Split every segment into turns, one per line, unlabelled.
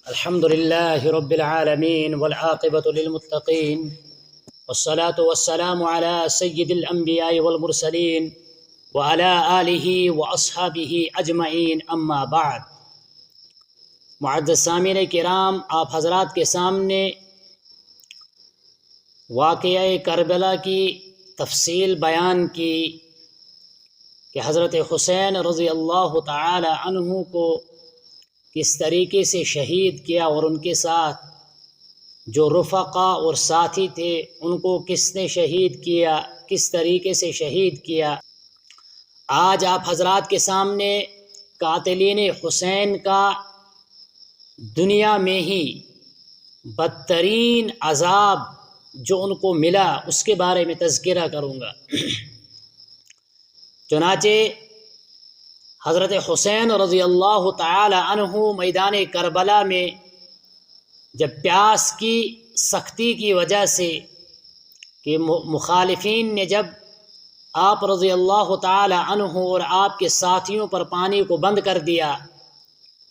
الحمد لله رب العالمين والعاقبة للمتقين والصلاة والسلام على سيد الأنبياء والمرسلين وعلى آله وأصحابه أجمعين أما بعد۔ معزز سامعین کرام، آپ حضرات کے سامنے واقعہ کربلا کی تفصیل بیان کی کہ حضرت حسین رضی اللہ تعالی عنہ کو کس طریقے سے شہید کیا اور ان کے ساتھ جو رفقا اور ساتھی تھے ان کو کس نے شہید کیا، کس طریقے سے شہید کیا۔ آج آپ حضرات کے سامنے قاتلین حسین کا دنیا میں ہی بدترین عذاب جو ان کو ملا اس کے بارے میں تذکرہ کروں گا۔ چنانچہ حضرت حسین رضی اللہ تعالی عنہ میدان کربلا میں جب پیاس کی سختی کی وجہ سے کہ مخالفین نے جب آپ رضی اللہ تعالی عنہ اور آپ کے ساتھیوں پر پانی کو بند کر دیا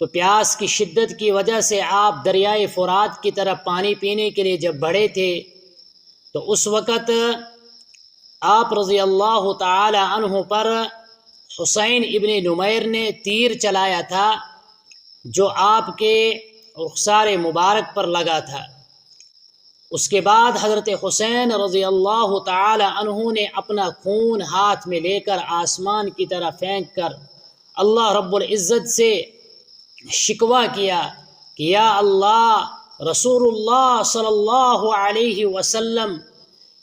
تو پیاس کی شدت کی وجہ سے آپ دریائے فرات کی طرف پانی پینے کے لیے جب بڑھے تھے تو اس وقت آپ رضی اللہ تعالی عنہ پر حسین ابن نمیر نے تیر چلایا تھا جو آپ کے رخسار مبارک پر لگا تھا۔ اس کے بعد حضرت حسین رضی اللہ تعالی عنہ نے اپنا خون ہاتھ میں لے کر آسمان کی طرف پھینک کر اللہ رب العزت سے شکوہ کیا کہ یا اللہ، رسول اللہ صلی اللہ علیہ وسلم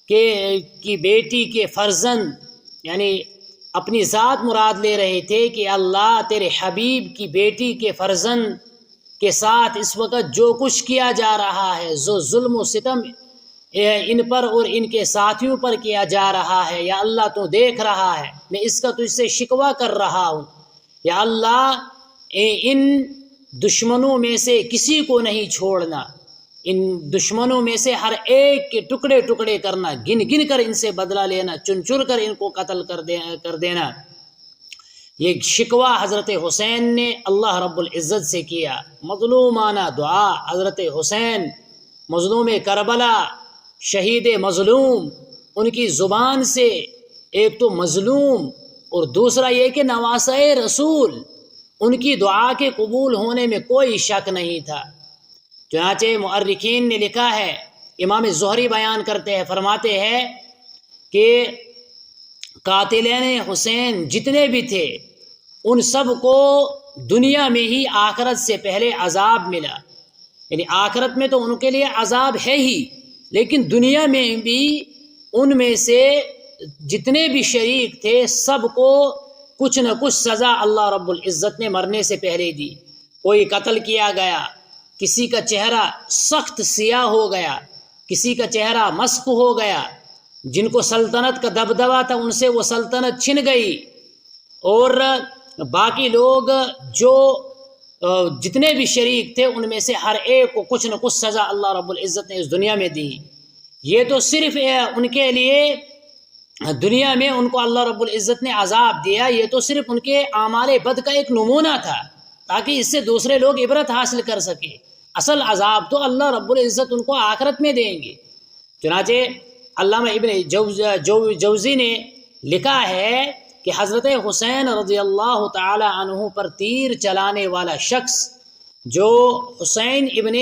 کی بیٹی کے فرزند، یعنی اپنی ذات مراد لے رہے تھے کہ اللہ تیرے حبیب کی بیٹی کے فرزند کے ساتھ اس وقت جو کچھ کیا جا رہا ہے، جو ظلم و ستم ان پر اور ان کے ساتھیوں پر کیا جا رہا ہے، یا اللہ تو دیکھ رہا ہے، میں اس کا تجھ سے شکوہ کر رہا ہوں۔ یا اللہ، ان دشمنوں میں سے کسی کو نہیں چھوڑنا، ان دشمنوں میں سے ہر ایک کے ٹکڑے ٹکڑے کرنا، گن گن کر ان سے بدلہ لینا، چن چن کر ان کو قتل کر دینا۔ یہ شکوہ حضرت حسین نے اللہ رب العزت سے کیا۔ مظلومانہ دعا حضرت حسین، مظلوم کربلا، شہید مظلوم، ان کی زبان سے ایک تو مظلوم اور دوسرا یہ کہ نواسۂ رسول، ان کی دعا کے قبول ہونے میں کوئی شک نہیں تھا۔ چنانچہ مؤرخین نے لکھا ہے، امام زہری بیان کرتے ہیں، فرماتے ہیں کہ قاتلین حسین جتنے بھی تھے ان سب کو دنیا میں ہی آخرت سے پہلے عذاب ملا، یعنی آخرت میں تو ان کے لیے عذاب ہے ہی، لیکن دنیا میں بھی ان میں سے جتنے بھی شریک تھے سب کو کچھ نہ کچھ سزا اللہ رب العزت نے مرنے سے پہلے دی۔ کوئی قتل کیا گیا، کسی کا چہرہ سخت سیاہ ہو گیا، کسی کا چہرہ مسخ ہو گیا، جن کو سلطنت کا دبدبہ تھا ان سے وہ سلطنت چھن گئی، اور باقی لوگ جو جتنے بھی شریک تھے ان میں سے ہر ایک کو کچھ نہ کچھ سزا اللہ رب العزت نے اس دنیا میں دی۔ یہ تو صرف ان کے لیے دنیا میں ان کو اللہ رب العزت نے عذاب دیا، یہ تو صرف ان کے اعمال بد کا ایک نمونہ تھا تاکہ اس سے دوسرے لوگ عبرت حاصل کر سکے۔ اصل عذاب تو اللہ رب العزت ان کو آخرت میں دیں گے۔ چنانچہ علامہ ابن جوزی نے لکھا ہے کہ حضرت حسین رضی اللہ تعالی عنہ پر تیر چلانے والا شخص جو حسین ابن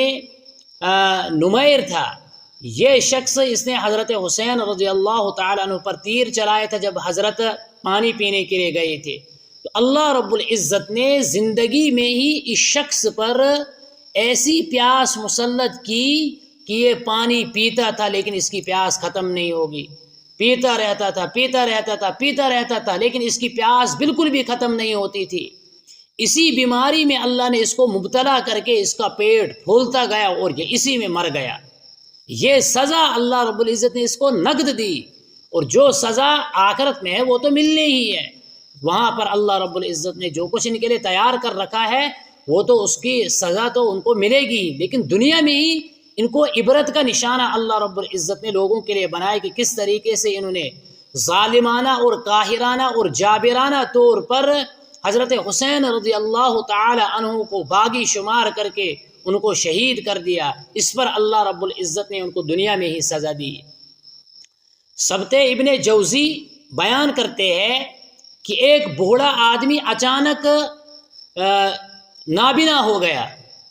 نمیر تھا، یہ شخص اس نے حضرت حسین رضی اللہ تعالی عنہ پر تیر چلایا تھا جب حضرت پانی پینے کے لیے گئے تھے، تو اللہ رب العزت نے زندگی میں ہی اس شخص پر ایسی پیاس مسلط کی کہ یہ پانی پیتا تھا لیکن اس کی پیاس ختم نہیں ہوگی، پیتا رہتا تھا لیکن اس کی پیاس بالکل بھی ختم نہیں ہوتی تھی۔ اسی بیماری میں اللہ نے اس کو مبتلا کر کے اس کا پیٹ پھولتا گیا اور یہ اسی میں مر گیا۔ یہ سزا اللہ رب العزت نے اس کو نقد دی، اور جو سزا آخرت میں ہے وہ تو ملنی ہی ہے، وہاں پر اللہ رب العزت نے جو کچھ ان کے لیے تیار کر رکھا ہے وہ تو اس کی سزا تو ان کو ملے گی، لیکن دنیا میں ہی ان کو عبرت کا نشانہ اللہ رب العزت نے لوگوں کے لیے بنایا کہ کس طریقے سے انہوں نے ظالمانہ اور قاہرانہ اور جابرانہ طور پر حضرت حسین رضی اللہ تعالی عنہ کو باغی شمار کر کے ان کو شہید کر دیا، اس پر اللہ رب العزت نے ان کو دنیا میں ہی سزا دی۔ سبت ابن جوزی بیان کرتے ہیں کہ ایک بوڑھا آدمی اچانک نابینا ہو گیا،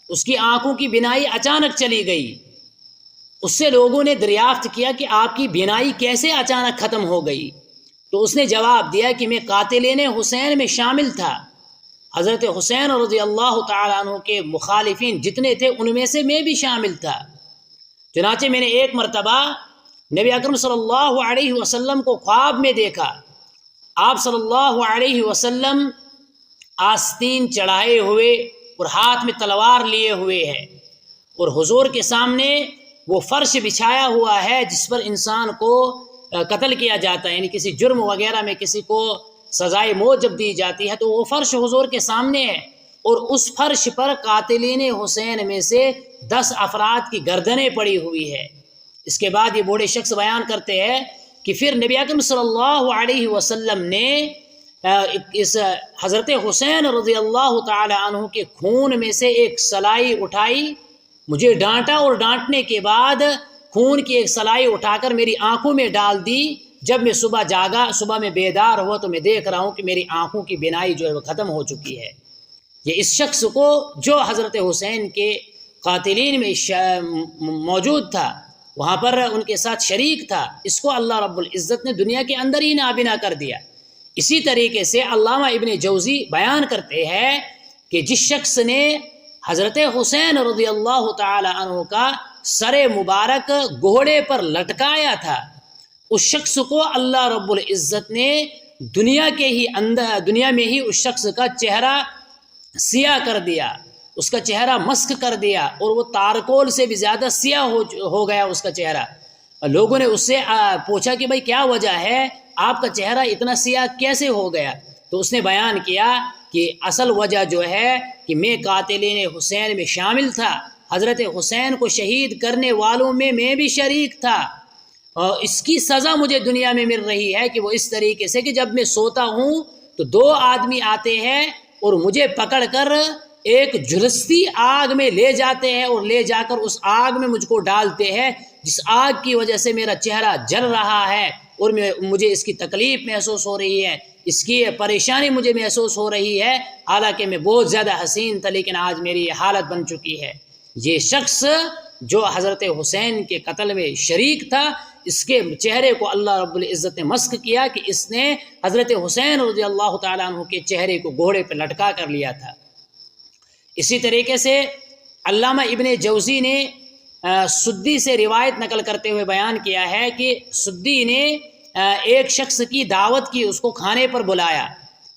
اس کی آنکھوں کی بینائی اچانک چلی گئی۔ اس سے لوگوں نے دریافت کیا کہ آپ کی بینائی کیسے اچانک ختم ہو گئی؟ تو اس نے جواب دیا کہ میں قاتلین حسین میں شامل تھا، حضرت حسین رضی اللہ تعالیٰ عنہ کے مخالفین جتنے تھے ان میں سے میں بھی شامل تھا۔ چنانچہ میں نے ایک مرتبہ نبی اکرم صلی اللہ علیہ وسلم کو خواب میں دیکھا، آپ صلی اللہ علیہ وسلم آستین چڑھائے ہوئے اور ہاتھ میں تلوار لیے ہوئے ہے، اور حضور کے سامنے وہ فرش بچھایا ہوا ہے جس پر انسان کو قتل کیا جاتا ہے، یعنی کسی جرم وغیرہ میں کسی کو سزائے موت جب دی جاتی ہے تو وہ فرش حضور کے سامنے ہے، اور اس فرش پر قاتلین حسین میں سے 10 افراد کی گردنیں پڑی ہوئی ہے۔ اس کے بعد یہ بوڑھے شخص بیان کرتے ہیں کہ پھر نبی اکرم صلی اللہ علیہ وسلم نے اس حضرت حسین رضی اللہ تعالی عنہ کے خون میں سے ایک سلائی اٹھائی، مجھے ڈانٹا، اور ڈانٹنے کے بعد خون کی ایک سلائی اٹھا کر میری آنکھوں میں ڈال دی۔ جب میں صبح جاگا، صبح میں بیدار ہوا تو میں دیکھ رہا ہوں کہ میری آنکھوں کی بینائی جو ہے وہ ختم ہو چکی ہے۔ یہ اس شخص کو جو حضرت حسین کے قاتلین میں موجود تھا، وہاں پر ان کے ساتھ شریک تھا، اس کو اللہ رب العزت نے دنیا کے اندر ہی نابینا کر دیا۔ اسی طریقے سے علامہ ابن جوزی بیان کرتے ہیں کہ جس شخص نے حضرت حسین رضی اللہ تعالی عنہ کا سر مبارک گھوڑے پر لٹکایا تھا، اس شخص کو اللہ رب العزت نے دنیا میں ہی اس شخص کا چہرہ سیاہ کر دیا، اس کا چہرہ مسک کر دیا، اور وہ تارکول سے بھی زیادہ سیاہ ہو گیا اس کا چہرہ۔ لوگوں نے اس سے پوچھا کہ بھائی کیا وجہ ہے، آپ کا چہرہ اتنا سیاہ کیسے ہو گیا؟ تو اس نے بیان کیا کہ اصل وجہ جو ہے کہ میں قاتلین حسین میں شامل تھا، حضرت حسین کو شہید کرنے والوں میں میں بھی شریک تھا، اور اس کی سزا مجھے دنیا میں مل رہی ہے کہ وہ اس طریقے سے کہ جب میں سوتا ہوں تو 2 آدمی آتے ہیں اور مجھے پکڑ کر ایک جھلستی آگ میں لے جاتے ہیں، اور لے جا کر اس آگ میں مجھ کو ڈالتے ہیں، جس آگ کی وجہ سے میرا چہرہ جل رہا ہے، اور مجھے اس کی تکلیف محسوس ہو رہی ہے، اس کی پریشانی مجھے محسوس ہو رہی ہے، حالانکہ میں بہت زیادہ حسین تھا لیکن آج میری یہ حالت بن چکی ہے۔ یہ شخص جو حضرت حسین کے قتل میں شریک تھا، اس کے چہرے کو اللہ رب العزت نے مسخ کیا کہ اس نے حضرت حسین رضی اللہ تعالیٰ عنہ کے چہرے کو گھوڑے پہ لٹکا کر لیا تھا۔ اسی طریقے سے علامہ ابن جوزی نے سدی سے روایت نقل کرتے ہوئے بیان کیا ہے کہ سدی نے ایک شخص کی دعوت کی، اس کو کھانے پر بلایا،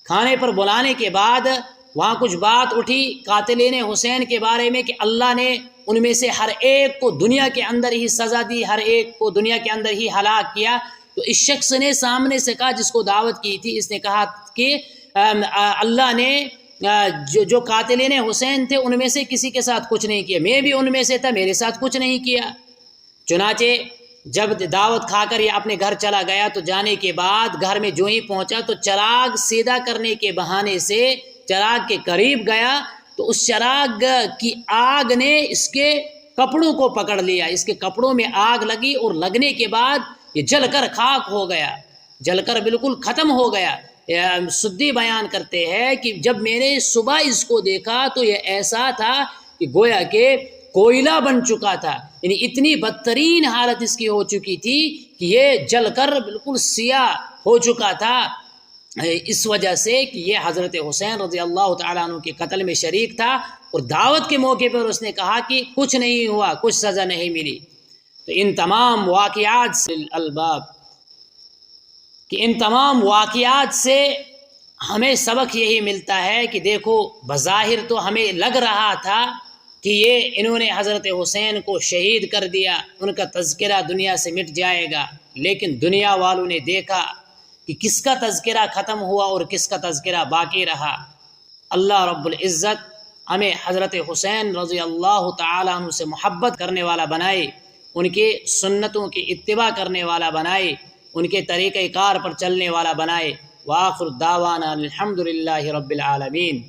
کھانے پر بلانے کے بعد وہاں کچھ بات اٹھی قاتلین حسین کے بارے میں کہ اللہ نے ان میں سے ہر ایک کو دنیا کے اندر ہی سزا دی، ہر ایک کو دنیا کے اندر ہی ہلاک کیا۔ تو اس شخص نے سامنے سے کہا، جس کو دعوت کی تھی، اس نے کہا کہ اللہ نے جو قاتلین حسین تھے ان میں سے کسی کے ساتھ کچھ نہیں کیا، میں بھی ان میں سے تھا، میرے ساتھ کچھ نہیں کیا۔ چنانچہ جب دعوت کھا کر یہ اپنے گھر چلا گیا تو جانے کے بعد گھر میں جو ہی پہنچا تو چراغ سیدھا کرنے کے بہانے سے چراغ کے قریب گیا تو اس چراغ کی آگ نے اس کے کپڑوں کو پکڑ لیا، اس کے کپڑوں میں آگ لگی، اور لگنے کے بعد یہ جل کر خاک ہو گیا، جل کر بالکل ختم ہو گیا۔ سدی بیان کرتے ہیں کہ جب میں نے صبح اس کو دیکھا تو یہ ایسا تھا کہ گویا کہ کوئلہ بن چکا تھا، یعنی اتنی بدترین حالت اس کی ہو چکی تھی کہ یہ جل کر بالکل سیاہ ہو چکا تھا، اس وجہ سے کہ یہ حضرت حسین رضی اللہ تعالیٰ عنہ کے قتل میں شریک تھا، اور دعوت کے موقع پر اس نے کہا کہ کچھ نہیں ہوا، کچھ سزا نہیں ملی۔ تو ان تمام واقعات سے الباب کہ ان تمام واقعات سے ہمیں سبق یہی ملتا ہے کہ دیکھو، بظاہر تو ہمیں لگ رہا تھا کہ یہ انہوں نے حضرت حسین کو شہید کر دیا، ان کا تذکرہ دنیا سے مٹ جائے گا، لیکن دنیا والوں نے دیکھا کہ کس کا تذکرہ ختم ہوا اور کس کا تذکرہ باقی رہا۔ اللہ رب العزت ہمیں حضرت حسین رضی اللہ تعالیٰ عنہ سے محبت کرنے والا بنائے، ان کے سنتوں کی اتباع کرنے والا بنائے، ان کے طریقہ کار پر چلنے والا بنائے۔ وآخر دعوانا الحمد للہ رب العالمین۔